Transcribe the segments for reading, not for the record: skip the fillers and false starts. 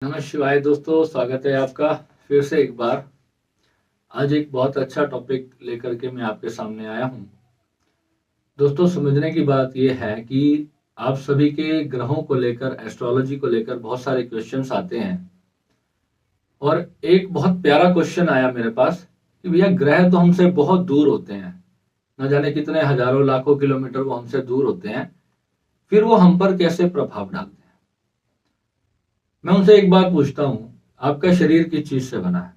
नमः शिवाय दोस्तों, स्वागत है आपका फिर से एक बार। आज एक बहुत अच्छा टॉपिक लेकर के मैं आपके सामने आया हूँ। दोस्तों, समझने की बात यह है कि आप सभी के ग्रहों को लेकर, एस्ट्रोलॉजी को लेकर बहुत सारे क्वेश्चंस आते हैं। और एक बहुत प्यारा क्वेश्चन आया मेरे पास कि भैया ग्रह तो हमसे बहुत दूर होते हैं, न जाने कितने हजारों लाखों किलोमीटर वो हमसे दूर होते हैं, फिर वो हम पर कैसे प्रभाव डालते हैं। मैं उनसे एक बात पूछता हूँ, आपका शरीर किस चीज से बना है?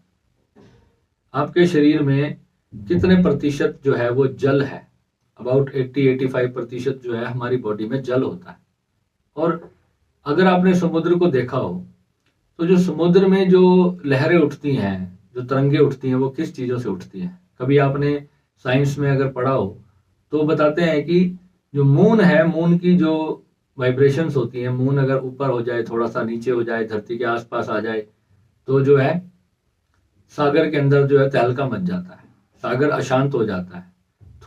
आपके शरीर में कितने प्रतिशत जो है वो जल है? अबाउट 80-85% जो है हमारी बॉडी में जल होता है। और अगर आपने समुद्र को देखा हो तो जो समुद्र में जो लहरें उठती हैं, जो तरंगे उठती हैं, वो किस चीज़ों से उठती हैं? कभी आपने साइंस में अगर पढ़ा हो तो बताते हैं कि जो मून है, मून की जो वाइब्रेशंस होती हैं, मून अगर ऊपर हो जाए, थोड़ा सा नीचे हो जाए, धरती के आसपास आ जाए, तो जो है सागर के अंदर जो है तहलका मच जाता है, सागर अशांत हो जाता है।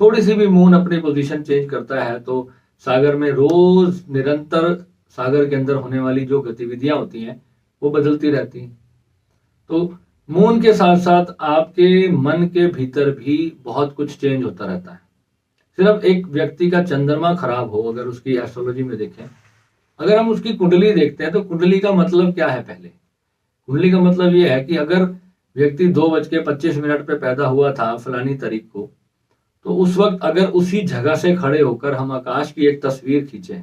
थोड़ी सी भी मून अपनी पोजीशन चेंज करता है तो सागर में रोज निरंतर सागर के अंदर होने वाली जो गतिविधियां होती हैं वो बदलती रहती हैं। तो मून के साथ साथ आपके मन के भीतर भी बहुत कुछ चेंज होता रहता है। सिर्फ एक व्यक्ति का चंद्रमा खराब हो, अगर उसकी एस्ट्रोलॉजी में देखें, अगर हम उसकी कुंडली देखते हैं तो कुंडली का मतलब क्या है? पहले कुंडली का मतलब ये है कि अगर व्यक्ति 2:25 पे पैदा हुआ था फलानी तारीख को, तो उस वक्त अगर उसी जगह से खड़े होकर हम आकाश की एक तस्वीर खींचे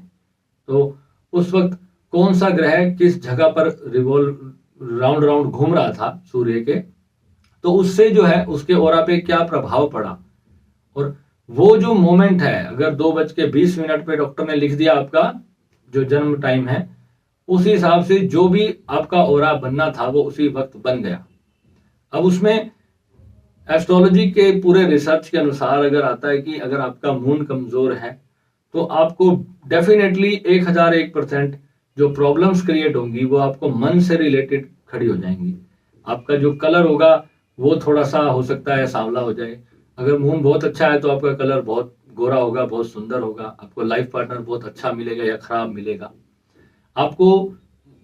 तो उस वक्त कौन सा ग्रह किस जगह पर रिवॉल्व राउंड राउंड घूम रहा था सूर्य के, तो उससे जो है उसके ओरा पे क्या प्रभाव पड़ा। और वो जो मोमेंट है, अगर 2:20 पे डॉक्टर ने लिख दिया आपका जो जन्म टाइम है, उसी हिसाब से जो भी आपका ओरा बनना था वो उसी वक्त बन गया। अब उसमें एस्ट्रोलॉजी के पूरे रिसर्च के अनुसार अगर आता है कि अगर आपका मून कमजोर है तो आपको डेफिनेटली 1001% जो प्रॉब्लम्स क्रिएट होंगी वो आपको मन से रिलेटेड खड़ी हो जाएंगी। आपका जो कलर होगा वो थोड़ा सा हो सकता है सांवला हो जाए। अगर मून बहुत अच्छा है तो आपका कलर बहुत गोरा होगा, बहुत सुंदर होगा। आपको लाइफ पार्टनर बहुत अच्छा मिलेगा या खराब मिलेगा। आपको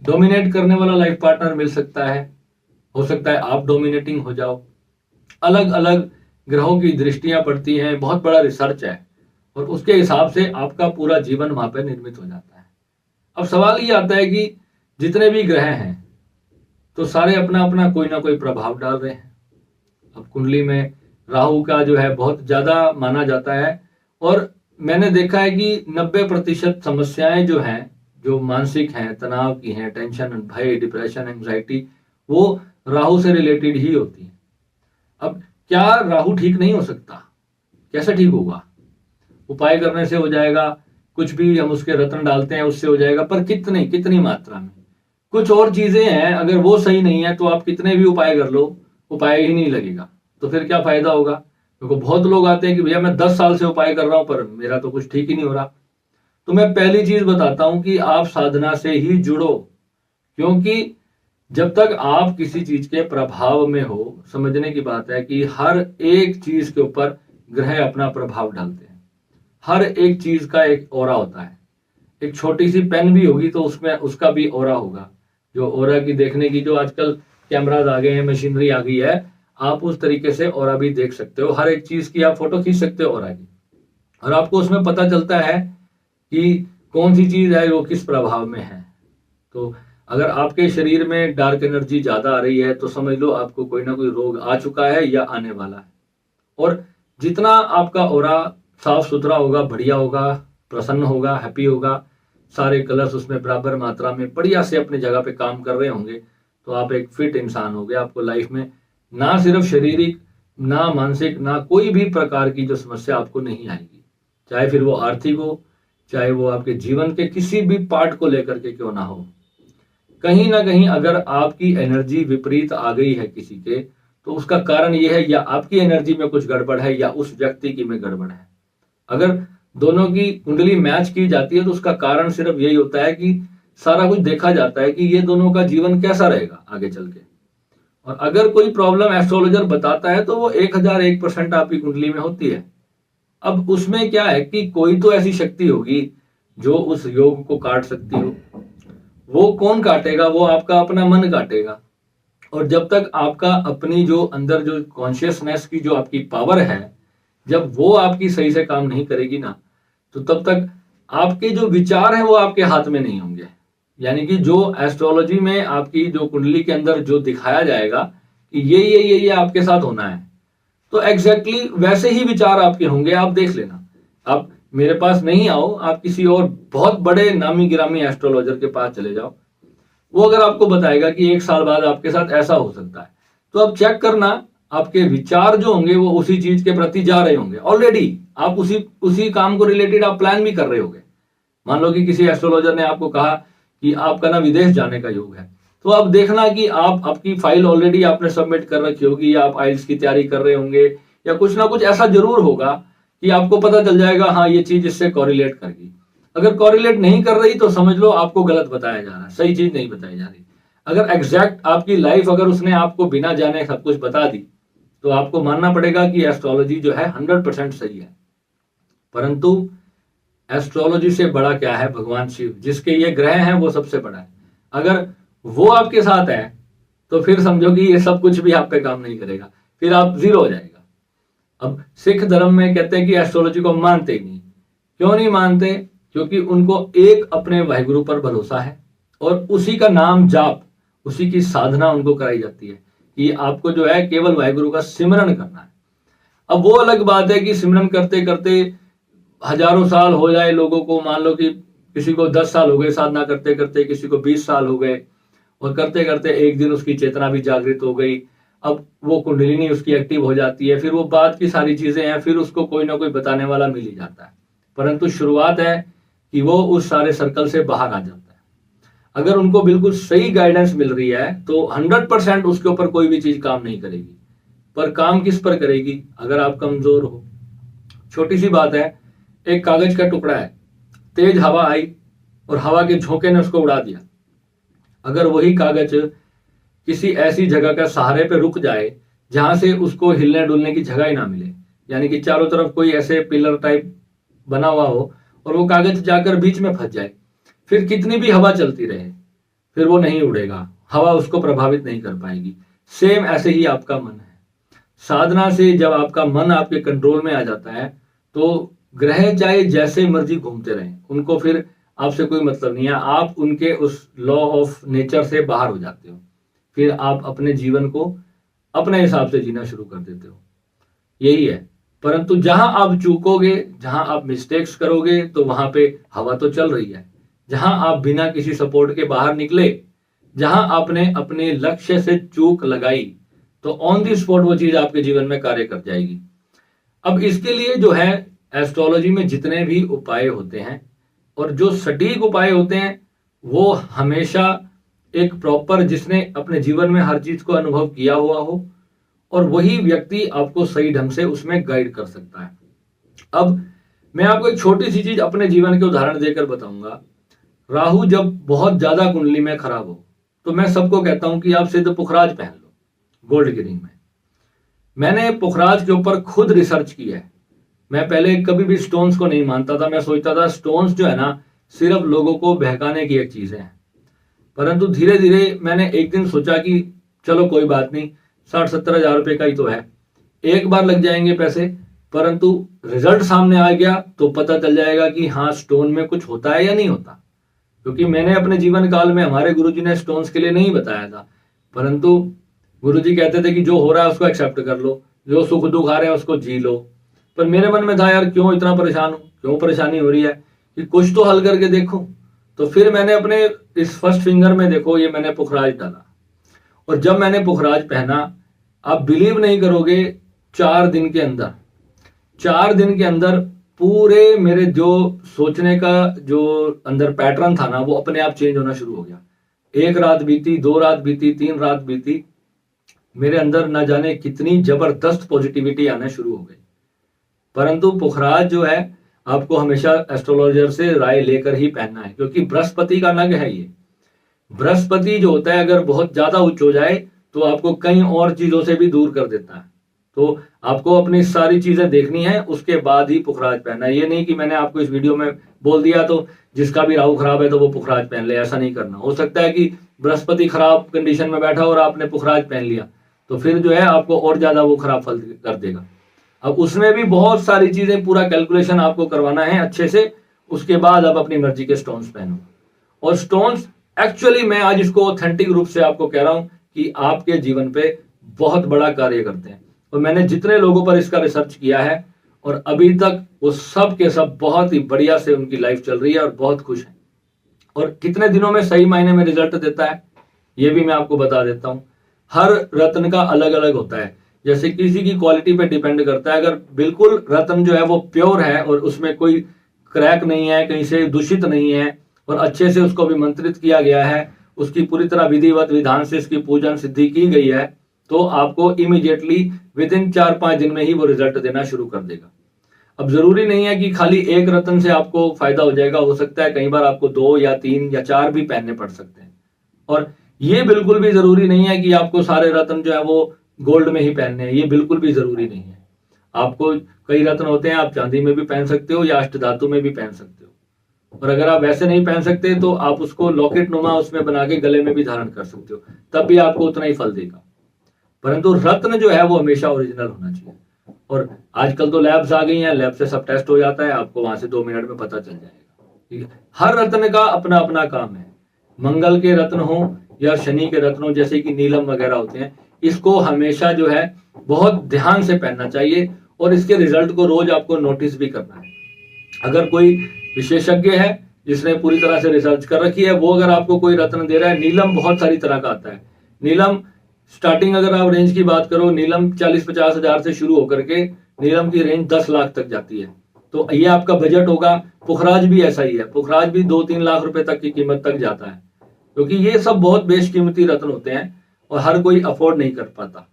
डोमिनेट करने वाला लाइफ पार्टनर मिल सकता है, हो सकता है आप डोमिनेटिंग हो जाओ। अलग अलग ग्रहों की दृष्टियां पड़ती हैं, बहुत बड़ा रिसर्च है और उसके हिसाब से आपका पूरा जीवन वहां पर निर्मित हो जाता है। अब सवाल ये आता है कि जितने भी ग्रह हैं तो सारे अपना अपना कोई ना कोई प्रभाव डाल रहे हैं। अब कुंडली में राहु का जो है बहुत ज्यादा माना जाता है और मैंने देखा है कि 90% समस्याएं जो हैं, जो मानसिक हैं, तनाव की हैं, टेंशन, भय, डिप्रेशन, एंजाइटी, वो राहु से रिलेटेड ही होती है। अब क्या राहु ठीक नहीं हो सकता? कैसे ठीक होगा? उपाय करने से हो जाएगा, कुछ भी हम उसके रत्न डालते हैं उससे हो जाएगा, पर कितनी कितनी मात्रा में? कुछ और चीजें हैं, अगर वो सही नहीं है तो आप कितने भी उपाय कर लो, उपाय ही नहीं लगेगा, तो फिर क्या फायदा होगा? क्योंकि बहुत लोग आते हैं कि भैया मैं 10 साल से उपाय कर रहा हूं पर मेरा तो कुछ ठीक ही नहीं हो रहा। तो मैं पहली चीज बताता हूं कि आप साधना से ही जुड़ो, क्योंकि जब तक आप किसी चीज के प्रभाव में हो, समझने की बात है कि हर एक चीज के ऊपर ग्रह अपना प्रभाव डालते हैं। हर एक चीज का एक ओरा होता है। एक छोटी सी पेन भी होगी तो उसमें उसका भी ओरा होगा। जो ओरा की देखने की जो आजकल कैमराज आ गए हैं, मशीनरी आ गई है, आप उस तरीके से ओरा भी देख सकते हो। हर एक चीज की आप फोटो खींच सकते हो ओरा की, और आपको उसमें पता चलता है कि कौन सी चीज है वो किस प्रभाव में है। तो अगर आपके शरीर में डार्क एनर्जी ज्यादा आ रही है तो समझ लो आपको कोई ना कोई रोग आ चुका है या आने वाला है। और जितना आपका ओरा साफ सुथरा होगा, बढ़िया होगा, प्रसन्न होगा, हैप्पी होगा, सारे कलर्स उसमें बराबर मात्रा में बढ़िया से अपनी जगह पे काम कर रहे होंगे, तो आप एक फिट इंसान होगे। आपको लाइफ में ना सिर्फ शारीरिक, ना मानसिक, ना कोई भी प्रकार की जो समस्या आपको नहीं आएगी, चाहे फिर वो आर्थिक हो, चाहे वो आपके जीवन के किसी भी पार्ट को लेकर के क्यों ना हो। कहीं ना कहीं अगर आपकी एनर्जी विपरीत आ गई है किसी के, तो उसका कारण यह है या आपकी एनर्जी में कुछ गड़बड़ है या उस व्यक्ति की में गड़बड़ है। अगर दोनों की कुंडली मैच की जाती है तो उसका कारण सिर्फ यही होता है कि सारा कुछ देखा जाता है कि ये दोनों का जीवन कैसा रहेगा आगे चल के। और अगर कोई प्रॉब्लम एस्ट्रोलॉजर बताता है तो वो 1001% आपकी कुंडली में होती है। अब उसमें क्या है कि कोई तो ऐसी शक्ति होगी जो उस योग को काट सकती हो, वो कौन काटेगा? वो आपका अपना मन काटेगा। और जब तक आपका अपनी जो अंदर जो कॉन्शियसनेस की जो आपकी पावर है, जब वो आपकी सही से काम नहीं करेगी ना, तो तब तक आपके जो विचार हैं वो आपके हाथ में नहीं होंगे। यानी कि जो एस्ट्रोलॉजी में आपकी जो कुंडली के अंदर जो दिखाया जाएगा कि ये आपके साथ होना है, तो एग्जैक्टली वैसे ही विचार आपके होंगे। आप देख लेना, आप मेरे पास नहीं आओ, आप किसी और बहुत बड़े नामी गिरामी एस्ट्रोलॉजर के पास चले जाओ, वो अगर आपको बताएगा कि 1 साल बाद आपके साथ ऐसा हो सकता है, तो आप चेक करना, आपके विचार जो होंगे वो उसी चीज के प्रति जा रहे होंगे। ऑलरेडी आप उसी काम को रिलेटेड आप प्लान भी कर रहे होंगे। मान लो कि किसी एस्ट्रोलॉजर ने आपको कहा कि आपका ना विदेश जाने का योग है, तो आप देखना कि आप आपकी फाइल ऑलरेडी आपने सबमिट कर रखी होगी, या आप आइल्स की तैयारी कर रहे होंगे, या कुछ ना कुछ ऐसा जरूर होगा कि आपको पता चल जाएगा हाँ ये चीज इससे कॉरिलेट करेगी। अगर कॉरिलेट नहीं कर रही तो समझ लो आपको गलत बताया जा रहा है, सही चीज नहीं बताई जा रही। अगर एग्जैक्ट आपकी लाइफ अगर उसने आपको बिना जाने सब कुछ बता दी, तो आपको मानना पड़ेगा कि एस्ट्रोलॉजी जो है 100% सही है। परंतु एस्ट्रोलॉजी से बड़ा क्या है? भगवान शिव, जिसके ये ग्रह हैं वो सबसे बड़ा है। अगर वो आपके साथ है तो फिर समझो कि ये सब कुछ भी आप पे काम नहीं करेगा, फिर आप जीरो हो जाएगा। अब सिख धर्म में कहते हैं कि एस्ट्रोलॉजी को मानते ही नहीं। क्यों नहीं मानते? क्योंकि उनको एक अपने वाहिगुरु पर भरोसा है, और उसी का नाम जाप, उसी की साधना उनको कराई जाती है कि आपको जो है केवल वाहिगुरु का सिमरन करना है। अब वो अलग बात है कि सिमरन करते करते हजारों साल हो जाए लोगों को, मान लो कि किसी को 10 साल हो गए साधना करते करते, किसी को 20 साल हो गए, और करते करते एक दिन उसकी चेतना भी जागृत हो गई। अब वो कुंडलिनी उसकी एक्टिव हो जाती है, फिर वो बात की सारी चीजें हैं, फिर उसको कोई ना कोई बताने वाला मिल ही जाता है। परंतु शुरुआत है कि वो उस सारे सर्कल से बाहर आ जाता है। अगर उनको बिल्कुल सही गाइडेंस मिल रही है तो 100% उसके ऊपर कोई भी चीज काम नहीं करेगी। पर काम किस पर करेगी? अगर आप कमजोर हो। छोटी सी बात है, एक कागज का टुकड़ा है, तेज हवा आई और हवा के झोंके ने उसको उड़ा दिया। अगर वही कागज किसी ऐसी जगह का सहारे पे रुक जाए जहां से उसको हिलने डुलने की जगह ही ना मिले, यानी कि चारों तरफ कोई ऐसे पिलर टाइप बना हुआ हो और वो कागज जाकर बीच में फंस जाए, फिर कितनी भी हवा चलती रहे फिर वो नहीं उड़ेगा, हवा उसको प्रभावित नहीं कर पाएगी। सेम ऐसे ही आपका मन है। साधना से जब आपका मन आपके कंट्रोल में आ जाता है तो ग्रह चाहे जैसे मर्जी घूमते रहें, उनको फिर आपसे कोई मतलब नहीं है। आप उनके उस लॉ ऑफ नेचर से बाहर हो जाते हो, फिर आप अपने जीवन को अपने हिसाब से जीना शुरू कर देते हो। यही है। परंतु जहां आप चूकोगे, जहां आप मिस्टेक्स करोगे, तो वहां पे हवा तो चल रही है। जहां आप बिना किसी सपोर्ट के बाहर निकले, जहां आपने अपने लक्ष्य से चूक लगाई, तो ऑन दी स्पॉट वो चीज आपके जीवन में कार्य कर जाएगी। अब इसके लिए जो है एस्ट्रोलॉजी में जितने भी उपाय होते हैं और जो सटीक उपाय होते हैं, वो हमेशा एक प्रॉपर, जिसने अपने जीवन में हर चीज को अनुभव किया हुआ हो, और वही व्यक्ति आपको सही ढंग से उसमें गाइड कर सकता है। अब मैं आपको एक छोटी सी चीज अपने जीवन के उदाहरण देकर बताऊंगा। राहु जब बहुत ज्यादा कुंडली में खराब हो, तो मैं सबको कहता हूं कि आप सिद्ध पुखराज पहन लो गोल्ड की रिंग में। मैंने पुखराज के ऊपर खुद रिसर्च की है। मैं पहले कभी भी स्टोन्स को नहीं मानता था। मैं सोचता था स्टोन्स जो है ना, सिर्फ लोगों को बहकाने की एक चीज है। परंतु धीरे धीरे मैंने एक दिन सोचा कि चलो कोई बात नहीं, 60-70 हजार रुपए का ही तो है, एक बार लग जाएंगे पैसे। परंतु रिजल्ट सामने आ गया तो पता चल जाएगा कि हाँ स्टोन में कुछ होता है या नहीं होता। क्योंकि मैंने अपने जीवन काल में, हमारे गुरुजी ने स्टोन्स के लिए नहीं बताया था, परंतु गुरुजी कहते थे कि जो हो रहा है उसको एक्सेप्ट कर लो, जो सुख दुख आ रहे हैं उसको जी लो। पर मेरे मन में था यार क्यों इतना परेशान हूं, क्यों परेशानी हो रही है, कि कुछ तो हल करके देखो। तो फिर मैंने अपने इस फर्स्ट फिंगर में देखो, ये मैंने पुखराज डाला, और जब मैंने पुखराज पहना, आप बिलीव नहीं करोगे, 4 दिन के अंदर पूरे मेरे जो सोचने का जो अंदर पैटर्न था ना, वो अपने आप चेंज होना शुरू हो गया। 1 रात बीती, 2 रात बीती, 3 रात बीती, मेरे अंदर न जाने कितनी जबरदस्त पॉजिटिविटी आना शुरू हो गई। परंतु पुखराज जो है आपको हमेशा एस्ट्रोलॉजर से राय लेकर ही पहनना है, क्योंकि बृहस्पति का नग है ये। बृहस्पति जो होता है अगर बहुत ज्यादा उच्च हो जाए तो आपको कई और चीजों से भी दूर कर देता है। तो आपको अपनी सारी चीजें देखनी है, उसके बाद ही पुखराज पहनना है। ये नहीं कि मैंने आपको इस वीडियो में बोल दिया तो जिसका भी राहु खराब है तो वो पुखराज पहन ले, ऐसा नहीं करना। हो सकता है कि बृहस्पति खराब कंडीशन में बैठा और आपने पुखराज पहन लिया तो फिर जो है आपको और ज्यादा वो खराब फल कर देगा। अब उसमें भी बहुत सारी चीजें, पूरा कैलकुलेशन आपको करवाना है अच्छे से, उसके बाद आप अपनी मर्जी के स्टोन्स पहनो। और स्टोन्स एक्चुअली मैं आज इसको ऑथेंटिक रूप से आपको कह रहा हूं कि आपके जीवन पे बहुत बड़ा कार्य करते हैं। और मैंने जितने लोगों पर इसका रिसर्च किया है और अभी तक वो सब के सब बहुत ही बढ़िया से उनकी लाइफ चल रही है और बहुत खुश है। और कितने दिनों में सही मायने में रिजल्ट देता है ये भी मैं आपको बता देता हूं। हर रत्न का अलग अलग होता है, जैसे किसी की क्वालिटी पे डिपेंड करता है। अगर बिल्कुल रत्न जो है वो प्योर है और उसमें कोई क्रैक नहीं है, कहीं से दूषित नहीं है और अच्छे से उसको अभिमंत्रित किया गया है, उसकी पूरी तरह विधिवत विधान से इसकी पूजन सिद्धि की गई है, तो आपको इमीडिएटली विद इन 4-5 दिन में ही वो रिजल्ट देना शुरू कर देगा। अब जरूरी नहीं है कि खाली एक रत्न से आपको फायदा हो जाएगा, हो सकता है कई बार आपको 2 या 3 या 4 भी पहनने पड़ सकते हैं। और ये बिल्कुल भी जरूरी नहीं है कि आपको सारे रत्न जो है वो गोल्ड में ही पहनने हैं, ये बिल्कुल भी जरूरी नहीं है। आपको कई रत्न होते हैं, आप चांदी में भी पहन सकते हो या अष्टधातु में भी पहन सकते हो। और अगर आप वैसे नहीं पहन सकते तो आप उसको लॉकेट नुमा उसमें बना के गले में भी धारण कर सकते हो, तब भी आपको उतना ही फल देगा। परंतु रत्न जो है वो हमेशा ओरिजिनल होना चाहिए। और आजकल तो लैब्स आ गई हैं, लैब से सब टेस्ट हो जाता है, आपको वहां से 2 मिनट में पता चल जाएगा। ठीक है, हर रत्न का अपना अपना काम है। मंगल के रत्न हो या शनि के रत्न हो, जैसे कि नीलम वगैरह होते हैं, इसको हमेशा जो है बहुत ध्यान से पहनना चाहिए और इसके रिजल्ट को रोज आपको नोटिस भी करना है। अगर कोई विशेषज्ञ है जिसने पूरी तरह से रिसर्च कर रखी है, वो अगर आपको कोई रत्न दे रहा है, नीलम बहुत सारी तरह का आता है। नीलम स्टार्टिंग अगर आप रेंज की बात करो, नीलम 40-50 हजार से शुरू होकर के नीलम की रेंज 10 लाख तक जाती है। तो ये आपका बजट होगा। पुखराज भी ऐसा ही है, पुखराज भी 2-3 लाख रुपए तक की कीमत तक जाता है, क्योंकि ये सब बहुत बेशकीमती रत्न होते हैं और हर कोई अफोर्ड नहीं कर पाता।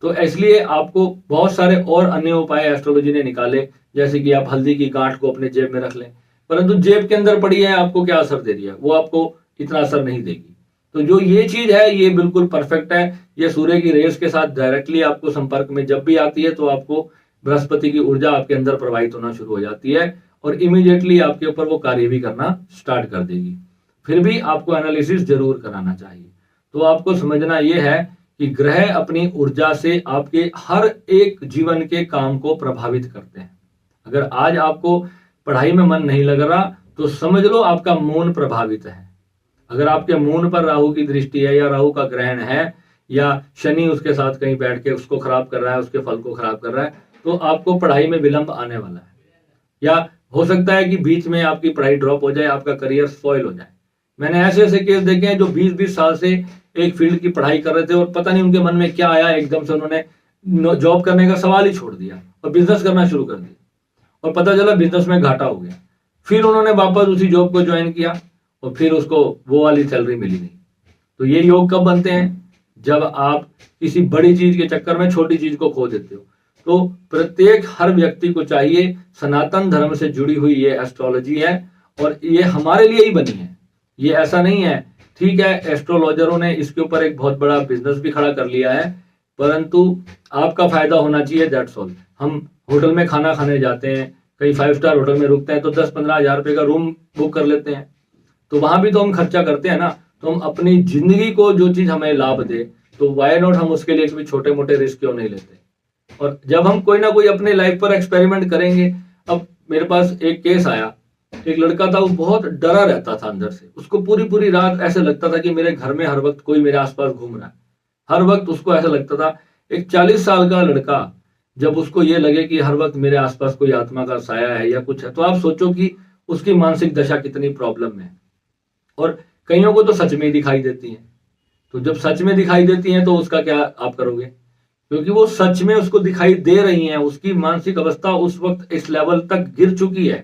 तो इसलिए आपको बहुत सारे और अन्य उपाय एस्ट्रोलॉजी ने निकाले, जैसे कि आप हल्दी की गांठ को अपने जेब में रख लें, परंतु जेब के अंदर पड़ी है, आपको क्या असर दे रही है? वो आपको इतना असर नहीं देगी। तो जो ये चीज है ये बिल्कुल परफेक्ट है। ये सूर्य की रेस के साथ डायरेक्टली आपको संपर्क में जब भी आती है तो आपको बृहस्पति की ऊर्जा आपके अंदर प्रवाहित होना शुरू हो जाती है और इमीडिएटली आपके ऊपर वो कार्य भी करना स्टार्ट कर देगी। फिर भी आपको एनालिसिस जरूर कराना चाहिए। तो आपको समझना यह है कि ग्रह अपनी ऊर्जा से आपके हर एक जीवन के काम को प्रभावित करते हैं। अगर आज आपको पढ़ाई में मन नहीं लग रहा तो समझ लो आपका मून प्रभावित है। अगर आपके मून पर राहु की दृष्टि है या राहु का ग्रहण है या शनि उसके साथ कहीं बैठ के उसको खराब कर रहा है, उसके फल को खराब कर रहा है, तो आपको पढ़ाई में विलंब आने वाला है। या हो सकता है कि बीच में आपकी पढ़ाई ड्रॉप हो जाए, आपका करियर स्पॉइल हो जाए। मैंने ऐसे ऐसे केस देखे हैं जो 20-20 साल से एक फील्ड की पढ़ाई कर रहे थे और पता नहीं उनके मन में क्या आया, एकदम से उन्होंने जॉब करने का सवाल ही छोड़ दिया और बिजनेस करना शुरू कर दिया और पता चला बिजनेस में घाटा हो गया। फिर उन्होंने वापस उसी जॉब को ज्वाइन किया और फिर उसको वो वाली सैलरी मिली नहीं। तो ये योग कब बनते हैं? जब आप किसी बड़ी चीज के चक्कर में छोटी चीज को खो देते हो। तो प्रत्येक हर व्यक्ति को चाहिए, सनातन धर्म से जुड़ी हुई ये एस्ट्रोलॉजी है और ये हमारे लिए ही बनी है, ये ऐसा नहीं है। ठीक है, एस्ट्रोलॉजरों ने इसके ऊपर एक बहुत बड़ा बिजनेस भी खड़ा कर लिया है, परंतु आपका फायदा होना चाहिए, दैट्स ऑल। हम होटल में खाना खाने जाते हैं, कई 5 स्टार होटल में रुकते हैं तो 10-15 हजार रुपए का रूम बुक कर लेते हैं, तो वहां भी तो हम खर्चा करते हैं ना। तो हम अपनी जिंदगी को जो चीज हमें लाभ दे तो वाई नॉट हम उसके लिए भी छोटे मोटे रिस्क क्यों नहीं लेते। और जब हम कोई ना कोई अपने लाइफ पर एक्सपेरिमेंट करेंगे। अब मेरे पास एक केस आया, एक लड़का था, वो बहुत डरा रहता था अंदर से, उसको पूरी पूरी रात ऐसे लगता था कि मेरे घर में हर वक्त कोई मेरे आसपास घूम रहा है, हर वक्त उसको ऐसा लगता था। एक 40 साल का लड़का जब उसको ये लगे कि हर वक्त मेरे आसपास कोई आत्मा का साया है या कुछ है, तो आप सोचो कि उसकी मानसिक दशा कितनी प्रॉब्लम है। और कईयों को तो सच में दिखाई देती है, तो जब सच में दिखाई देती हैं तो उसका क्या आप करोगे? क्योंकि वो सच में उसको दिखाई दे रही हैं, उसकी मानसिक अवस्था उस वक्त इस लेवल तक गिर चुकी है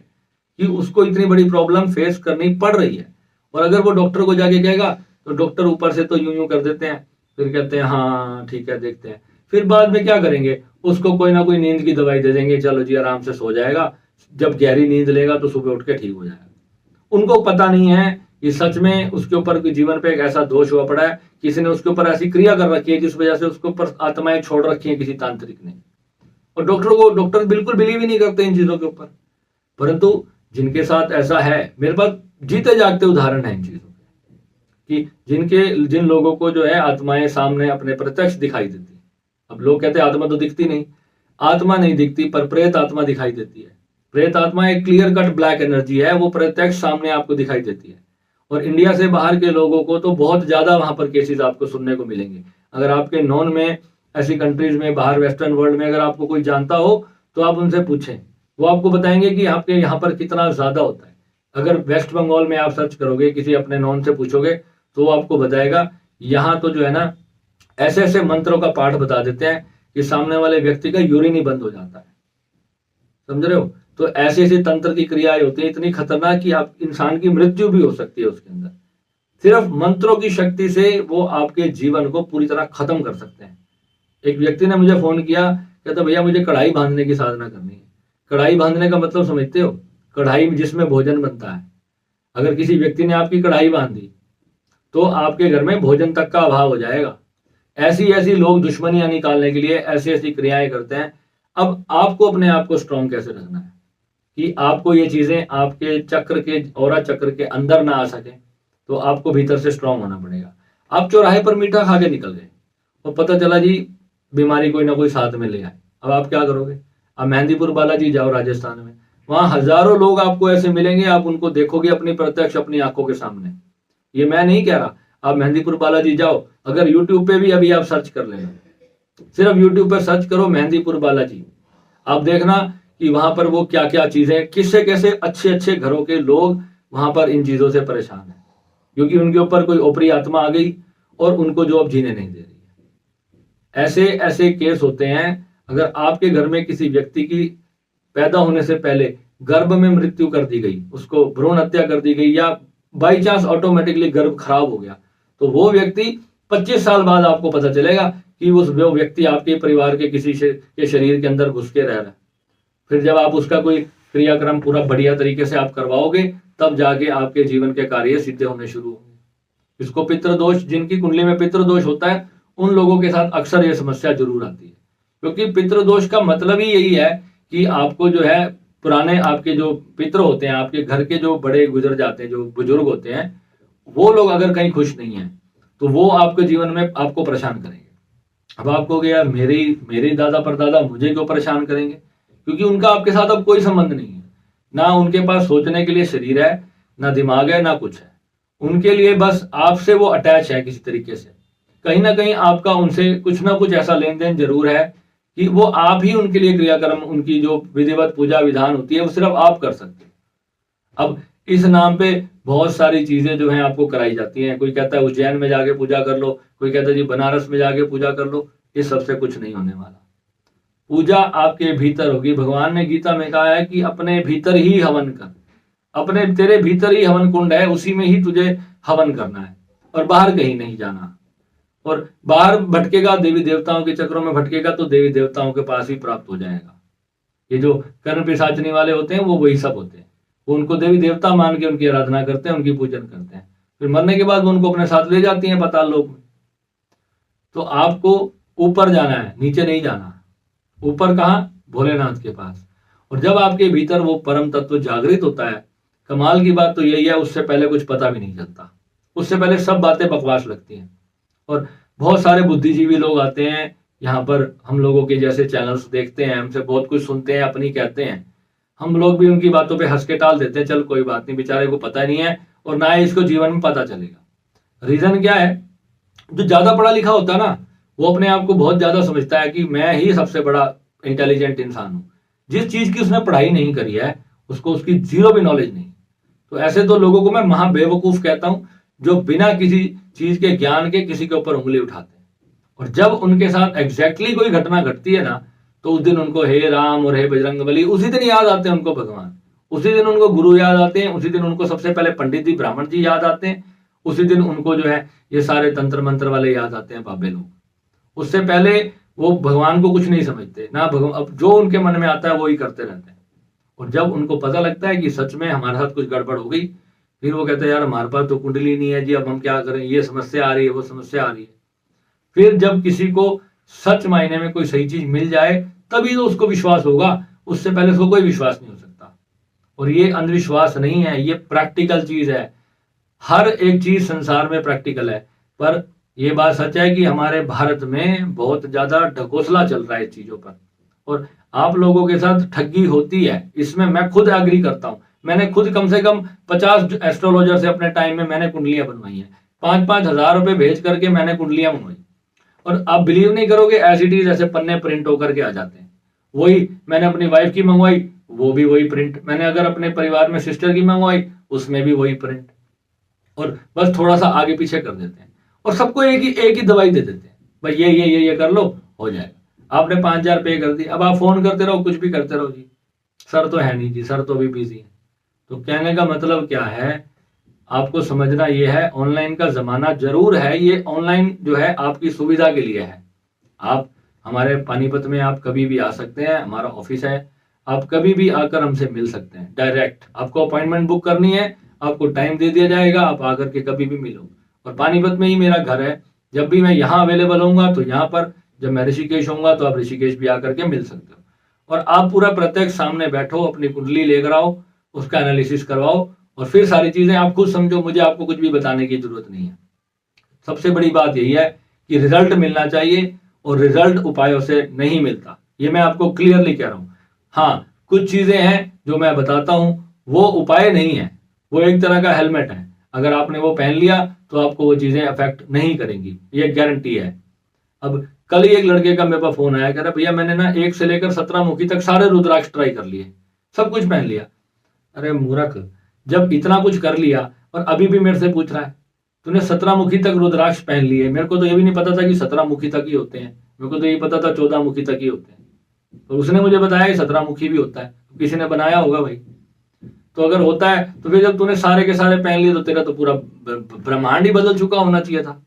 कि उसको इतनी बड़ी प्रॉब्लम फेस करनी पड़ रही है। और अगर वो डॉक्टर को जाके कहेगा तो डॉक्टर ऊपर से तो यूं यूं कर देते हैं, फिर कहते हैं हाँ ठीक है देखते हैं, फिर बाद में क्या करेंगे? उसको कोई ना कोई नींद की दवाई दे देंगे, चलो जी आराम से सो जाएगा, जब गहरी नींद लेगा तो सुबह उठ के ठीक हो जाएगा। उनको पता नहीं है कि सच में उसके ऊपर जीवन पे एक ऐसा दोष हुआ पड़ा है, किसी ने उसके ऊपर ऐसी क्रिया कर रखी है जिस वजह से उसके ऊपर आत्माएं छोड़ रखी है किसी तांत्रिक ने। और डॉक्टर बिल्कुल बिलीव ही नहीं करते इन चीजों के ऊपर। परंतु जिनके साथ ऐसा है, मेरे पास जीते जागते उदाहरण है इन चीजों के, कि जिन लोगों को जो है आत्माएं सामने अपने प्रत्यक्ष दिखाई देती है। अब लोग कहते हैं आत्मा तो दिखती नहीं, आत्मा नहीं दिखती, पर प्रेत आत्मा दिखाई देती है। प्रेत आत्मा एक क्लियर कट ब्लैक एनर्जी है, वो प्रत्यक्ष सामने आपको दिखाई देती है। और इंडिया से बाहर के लोगों को तो बहुत ज्यादा वहां पर केसेस आपको सुनने को मिलेंगे। अगर आपके नॉन में ऐसी कंट्रीज में, बाहर वेस्टर्न वर्ल्ड में अगर आपको कोई जानता हो तो आप उनसे पूछें, वो आपको बताएंगे कि आपके यहाँ पर कितना ज्यादा होता है। अगर वेस्ट बंगाल में आप सर्च करोगे, किसी अपने नॉन से पूछोगे, तो वो आपको बताएगा यहाँ तो जो है ना ऐसे ऐसे मंत्रों का पाठ बता देते हैं कि सामने वाले व्यक्ति का यूरिन ही बंद हो जाता है। समझ रहे हो? तो ऐसी ऐसी तंत्र की क्रियाएं होती है इतनी खतरनाक कि आप इंसान की मृत्यु भी हो सकती है उसके अंदर। सिर्फ मंत्रों की शक्ति से वो आपके जीवन को पूरी तरह खत्म कर सकते हैं। एक व्यक्ति ने मुझे फोन किया, कहता भैया मुझे कढ़ाई बांधने की साधना करनी है। कढ़ाई बांधने का मतलब समझते हो? कढ़ाई जिसमें भोजन बनता है। अगर किसी व्यक्ति ने आपकी कढ़ाई बांधी तो आपके घर में भोजन तक का अभाव हो जाएगा। ऐसी ऐसी लोग दुश्मनियां निकालने के लिए ऐसी ऐसी क्रियाएं करते हैं। अब आपको अपने आप को स्ट्रॉन्ग कैसे रखना है कि आपको ये चीजें आपके चक्र के, औरा चक्र के अंदर ना आ सके, तो आपको भीतर से स्ट्रांग होना पड़ेगा। आप चौराहे पर मीठा खा के निकल गए और पता चला जी बीमारी कोई ना कोई साथ में ले आए, अब आप क्या करोगे? आप मेहंदीपुर बालाजी जाओ राजस्थान में, वहां हजारों लोग आपको ऐसे मिलेंगे, आप उनको देखोगे अपनी प्रत्यक्ष अपनी आंखों के सामने। ये मैं नहीं कह रहा, आप मेहंदीपुर बालाजी जाओ, अगर यूट्यूब पे भी अभी आप सर्च कर लेना, सिर्फ यूट्यूब पर सर्च करो मेहंदीपुर बालाजी, आप देखना कि वहां पर वो क्या क्या चीजें, किससे कैसे अच्छे अच्छे घरों के लोग वहां पर इन चीजों से परेशान है, क्योंकि उनके ऊपर कोई ओपरी आत्मा आ गई और उनको जो अब जीने नहीं दे रही है। ऐसे ऐसे केस होते हैं। अगर आपके घर में किसी व्यक्ति की पैदा होने से पहले गर्भ में मृत्यु कर दी गई, उसको भ्रूण हत्या कर दी गई, या बाई चांस ऑटोमेटिकली गर्भ खराब हो गया, तो वो व्यक्ति 25 साल बाद आपको पता चलेगा कि वो व्यक्ति आपके परिवार के किसी के शरीर के अंदर घुस के रह रहा है। फिर जब आप उसका कोई क्रियाक्रम पूरा बढ़िया तरीके से आप करवाओगे, तब जाके आपके जीवन के कार्य सिद्ध होने शुरू होंगे। इसको पितृदोष, जिनकी कुंडली में पितृदोष होता है उन लोगों के साथ अक्सर ये समस्या जरूर आती है, क्योंकि पितृदोष का मतलब ही यही है कि आपको जो है पुराने आपके जो पितृ होते हैं, आपके घर के जो बड़े गुजर जाते हैं, जो बुजुर्ग होते हैं, वो लोग अगर कहीं खुश नहीं है तो वो आपके जीवन में आपको परेशान करेंगे। अब आपको यार मेरे दादा परदादा मुझे क्यों परेशान करेंगे? क्योंकि उनका आपके साथ अब कोई संबंध नहीं है, ना उनके पास सोचने के लिए शरीर है, ना दिमाग है, ना कुछ है। उनके लिए बस आपसे वो अटैच है किसी तरीके से। कहीं ना कहीं आपका उनसे कुछ ना कुछ ऐसा लेन देन जरूर है कि वो आप ही उनके लिए क्रियाक्रम, उनकी जो विधिवत पूजा विधान होती है वो सिर्फ आप कर सकते हैं। अब इस नाम पे बहुत सारी चीजें जो हैं आपको कराई जाती हैं। कोई कहता है उज्जैन में जाके पूजा कर लो, कोई कहता है जी बनारस में जाके पूजा कर लो। इस सबसे कुछ नहीं होने वाला। पूजा आपके भीतर होगी। भगवान ने गीता में कहा है कि अपने भीतर ही हवन कर, अपने तेरे भीतर ही हवन कुंड है, उसी में ही तुझे हवन करना है और बाहर कहीं नहीं जाना। और बाहर भटकेगा, देवी देवताओं के चक्रों में भटकेगा तो देवी देवताओं के पास ही प्राप्त हो जाएगा। ये जो कर्ण पिशाचनी वाले होते हैं वो वही सब होते हैं। वो उनको देवी देवता मान के उनकी आराधना करते हैं, उनकी पूजन करते हैं, फिर मरने के बाद वो उनको अपने साथ ले जाती हैं पाताल लोक में। तो आपको ऊपर जाना है, नीचे नहीं जाना। ऊपर कहाँ? भोलेनाथ के पास। और जब आपके भीतर वो परम तत्व जागृत होता है, कमाल की बात तो यही है, उससे पहले कुछ पता भी नहीं चलता, उससे पहले सब बातें बकवास लगती हैं। और बहुत सारे बुद्धिजीवी लोग आते हैं यहाँ पर, हम लोगों के जैसे चैनल्स देखते हैं, हमसे बहुत कुछ सुनते हैं, अपनी कहते हैं, हम लोग भी उनकी बातों पे हंस के टाल देते हैं, चल कोई बात नहीं, बेचारे को पता नहीं है और ना ही इसको जीवन में पता चलेगा। रीजन क्या है? जो ज्यादा पढ़ा लिखा होता है ना, वो अपने आप को बहुत ज्यादा समझता है कि मैं ही सबसे बड़ा इंटेलिजेंट इंसान हूं। जिस चीज की उसने पढ़ाई नहीं करी है उसको उसकी जीरो भी नॉलेज नहीं। तो ऐसे तो लोगों को मैं महा बेवकूफ कहता हूं, जो बिना किसी चीज के ज्ञान के किसी के ऊपर उंगली उठाते हैं। और जब उनके साथ एग्जैक्टली कोई घटना घटती है ना, तो उस दिन उनको हे राम और हे बजरंग बली, उसी दिन याद आते हैं उनको भगवान, उसी दिन उनको गुरु याद आते हैं, उसी दिन उनको सबसे पहले पंडित जी ब्राह्मण जी याद आते हैं, उसी दिन उनको जो है ये सारे तंत्र मंत्र वाले याद आते हैं, बाबे लोग। उससे पहले वो भगवान को कुछ नहीं समझते ना, भगवान अब जो उनके मन में आता है वो ही करते रहते हैं। और जब उनको पता लगता है कि सच में हमारे साथ कुछ गड़बड़ हो गई, फिर वो कहते हैं यार हमारे पास तो कुंडली नहीं है जी, अब हम क्या करें, ये समस्या आ रही है, वो समस्या आ रही है। फिर जब किसी को सच मायने में कोई सही चीज मिल जाए तभी तो उसको विश्वास होगा, उससे पहले उसको कोई विश्वास नहीं हो सकता। और ये अंधविश्वास नहीं है, ये प्रैक्टिकल चीज है। हर एक चीज संसार में प्रैक्टिकल है, पर यह बात सच है कि हमारे भारत में बहुत ज्यादा ढकोसला चल रहा है चीजों पर, और आप लोगों के साथ ठगी होती है, इसमें मैं खुद एग्री करता हूं। मैंने खुद कम से कम 50 एस्ट्रोलॉजर से अपने टाइम में मैंने कुंडलियां बनवाई हैं, 5-5 हज़ार रुपए भेज करके मैंने कुंडलियां बनवाई, और आप बिलीव नहीं करोगे, एज इट इज ऐसे पन्ने प्रिंट होकर के आ जाते हैं। वही मैंने अपनी वाइफ की मंगवाई, वो भी वही प्रिंट। मैंने अगर अपने परिवार में सिस्टर की मंगवाई, उसमें भी वही प्रिंट। और बस थोड़ा सा आगे पीछे कर देते हैं, और सबको एक ही दवाई दे देते हैं, भाई ये कर लो, हो जाएगा। आपने 5,000 पे कर दी, अब आप फोन करते रहो, कुछ भी करते रहो जी, सर तो है नहीं जी, सर तो भी बिजी है। तो कहने का मतलब क्या है, आपको समझना ये है, ऑनलाइन का जमाना जरूर है, ये ऑनलाइन जो है आपकी सुविधा के लिए है। आप हमारे पानीपत में आप कभी भी आ सकते हैं, हमारा ऑफिस है, आप कभी भी आकर हमसे मिल सकते हैं डायरेक्ट। आपको अपॉइंटमेंट बुक करनी है, आपको टाइम दे दिया जाएगा, आप आकर के कभी भी मिलो। और पानीपत में ही मेरा घर है, जब भी मैं यहाँ अवेलेबल होऊंगा तो यहाँ पर, जब मैं ऋषिकेश होऊंगा तो आप ऋषिकेश भी आकर के मिल सकते हो। और आप पूरा प्रत्यक्ष सामने बैठो, अपनी कुंडली लेकर आओ, उसका एनालिसिस करवाओ, और फिर सारी चीजें आप खुद समझो। मुझे आपको कुछ भी बताने की जरूरत नहीं है। सबसे बड़ी बात यही है कि रिजल्ट मिलना चाहिए, और रिजल्ट उपायों से नहीं मिलता, ये मैं आपको क्लियरली कह रहा हूं। हाँ, कुछ चीजें हैं जो मैं बताता हूं, वो उपाय नहीं है, वो एक तरह का हेलमेट है। अगर आपने वो पहन लिया तो आपको वो चीजें अफेक्ट नहीं करेंगी, ये गारंटी है। अब कल ही एक लड़के का मेरे पास फोन आया, कह रहा भैया मैंने ना 1 से लेकर 17 मुखी तक सारे रुद्राक्ष ट्राई कर लिए, सब कुछ पहन लिया। अरे मूर्ख, जब इतना कुछ कर लिया और अभी भी मेरे से पूछ रहा है तूने 17 मुखी तक रुद्राक्ष पहन लिए? मेरे को तो ये भी नहीं पता था कि 17 मुखी तक ही होते हैं, मेरे को तो ये पता था 14 मुखी तक ही होते हैं। तो उसने मुझे बताया कि 17 मुखी भी होता है, किसी ने बनाया होगा भाई। तो अगर होता है तो फिर जब तूने सारे के सारे पहन लिए तो तेरा तो पूरा ब्रह्मांड ही बदल चुका होना चाहिए था।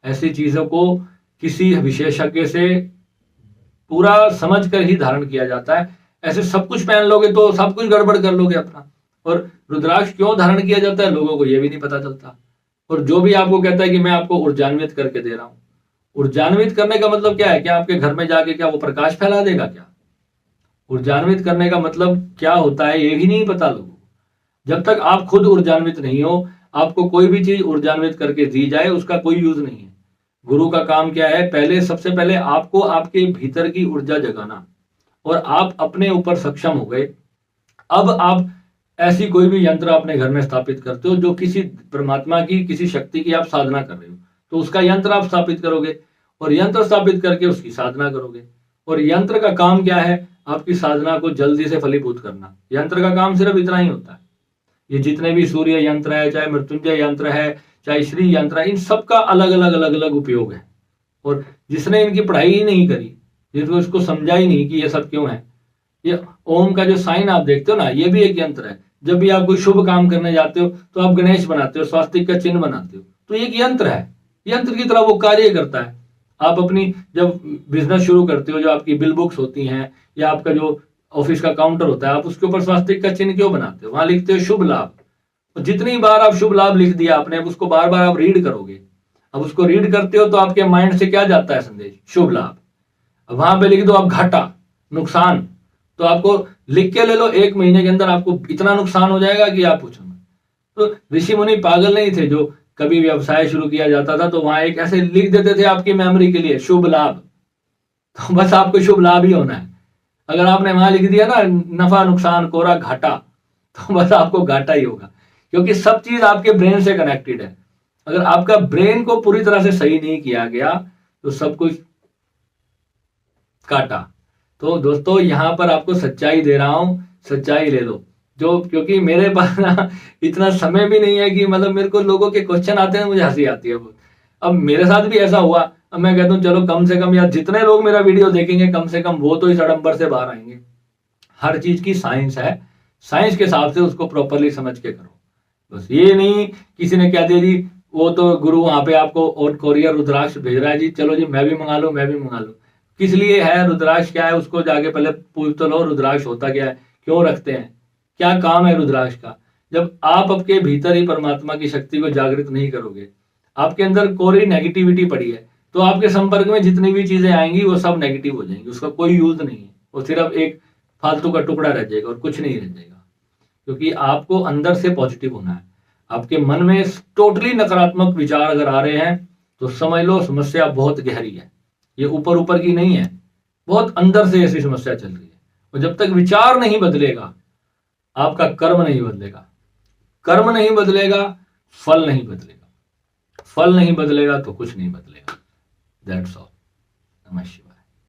ऐसी चीजों को किसी विशेषज्ञ से पूरा समझ कर ही धारण किया जाता है। ऐसे सब कुछ पहन लोगे तो सब कुछ गड़बड़ कर लोगे अपना। और रुद्राक्ष क्यों धारण किया जाता है, लोगों को यह भी नहीं पता चलता। और जो भी आपको कहता है कि मैं आपको ऊर्जान्वित करके दे रहा हूं, ऊर्जान्वित करने का मतलब क्या है? क्या आपके घर में जाके क्या वो प्रकाश फैला देगा क्या? ऊर्जान्वित करने का मतलब क्या होता है ये भी नहीं पता लोगों को। जब तक आप खुद ऊर्जान्वित नहीं हो, आपको कोई भी चीज ऊर्जान्वित करके दी जाए उसका कोई यूज नहीं है। गुरु का काम क्या है? पहले, सबसे पहले आपको आपके भीतर की ऊर्जा जगाना, और आप अपने ऊपर सक्षम हो गए। अब आप ऐसी कोई भी यंत्र अपने घर में स्थापित करते हो जो किसी परमात्मा की, किसी शक्ति की आप साधना कर रहे हो, तो उसका यंत्र आप स्थापित करोगे, और यंत्र स्थापित करके उसकी साधना करोगे। और यंत्र का काम क्या है? आपकी साधना को जल्दी से फलीभूत करना। यंत्र का काम सिर्फ इतना ही होता है। ये जितने भी सूर्य यंत्र है, चाहे मृत्युंजय यंत्र है, चाहे श्री यंत्र है, इन सबका अलग अलग उपयोग है। और जिसने इनकी पढ़ाई ही नहीं करी, जिसको इसको समझा ही नहीं कि ये सब क्यों है, ये ओम का जो साइन आप देखते हो ना, ये भी एक यंत्र है। जब भी आप कोई शुभ काम करने जाते हो तो आप गणेश बनाते हो, स्वास्तिक का चिन्ह बनाते हो, तो एक यंत्र है, यंत्र की तरह वो कार्य करता है। आप अपनी जब बिजनेस शुरू करते हो, जो आपकी बिल बुक्स होती हैं या आपका जो ऑफिस का काउंटर होता है, आप उसके ऊपर स्वास्तिक का चिन्ह क्यों बनाते हो? वहां लिखते हो शुभ लाभ। तो जितनी बार आप शुभ लाभ लिख दिया आपने, अब उसको बार बार आप रीड करोगे। अब उसको रीड करते हो तो आपके माइंड से क्या जाता है संदेश? शुभ लाभ। अब वहां पे लिख दो आप घाटा, नुकसान, तो आपको लिख के ले लो, 1 महीने के अंदर आपको इतना नुकसान हो जाएगा कि आप पूछो मत। तो ऋषि मुनि पागल नहीं थे, जो कभी व्यवसाय शुरू किया जाता था तो वहां एक ऐसे लिख देते थे आपकी मेमोरी के लिए, शुभ लाभ। तो बस आपको शुभ लाभ ही होना है। अगर आपने वहां लिख दिया ना नफा नुकसान कोरा घाटा, तो बस आपको घाटा ही होगा, क्योंकि सब चीज आपके ब्रेन से कनेक्टेड है। अगर आपका ब्रेन को पूरी तरह से सही नहीं किया गया तो सब कुछ काटा। तो दोस्तों, यहां पर आपको सच्चाई दे रहा हूं, सच्चाई ले लो। जो, क्योंकि मेरे पास ना इतना समय भी नहीं है कि मतलब मेरे को लोगों के क्वेश्चन आते हैं, मुझे हंसी आती है बहुत। अब मेरे साथ भी ऐसा हुआ, अब मैं कहता हूँ चलो कम से कम यार जितने लोग मेरा वीडियो देखेंगे कम से कम वो तो इस अडंबर से बाहर आएंगे। हर चीज की साइंस है, साइंस के हिसाब से उसको प्रॉपरली समझ के करो। बस ये नहीं किसी ने कह दिया जी वो तो गुरु वहां पे आपको और कोरियर रुद्राक्ष भेज रहा है जी, चलो जी मैं भी मंगा लूं, मैं भी मंगा लूं। किस लिए है रुद्राक्ष, क्या है, उसको जाके पहले पूछ तो लो रुद्राक्ष होता क्या है, क्यों रखते हैं, क्या काम है रुद्राक्ष का। जब आप आपके भीतर ही परमात्मा की शक्ति को जागृत नहीं करोगे, आपके अंदर कोरी नेगेटिविटी पड़ी है, तो आपके संपर्क में जितनी भी चीजें आएंगी वो सब नेगेटिव हो जाएंगी, उसका कोई यूज नहीं है, वो सिर्फ एक फालतू का टुकड़ा रह जाएगा और कुछ नहीं रह जाएगा। क्योंकि आपको अंदर से पॉजिटिव होना है। आपके मन में टोटली नकारात्मक विचार अगर आ रहे हैं तो समझ लो समस्या बहुत गहरी है, ये ऊपर ऊपर की नहीं है, बहुत अंदर से ऐसी समस्या चल रही है। और जब तक विचार नहीं बदलेगा आपका कर्म नहीं बदलेगा, कर्म नहीं बदलेगा फल नहीं बदलेगा, फल नहीं बदलेगा तो कुछ नहीं बदलेगा। That's all. नमः शिवाय।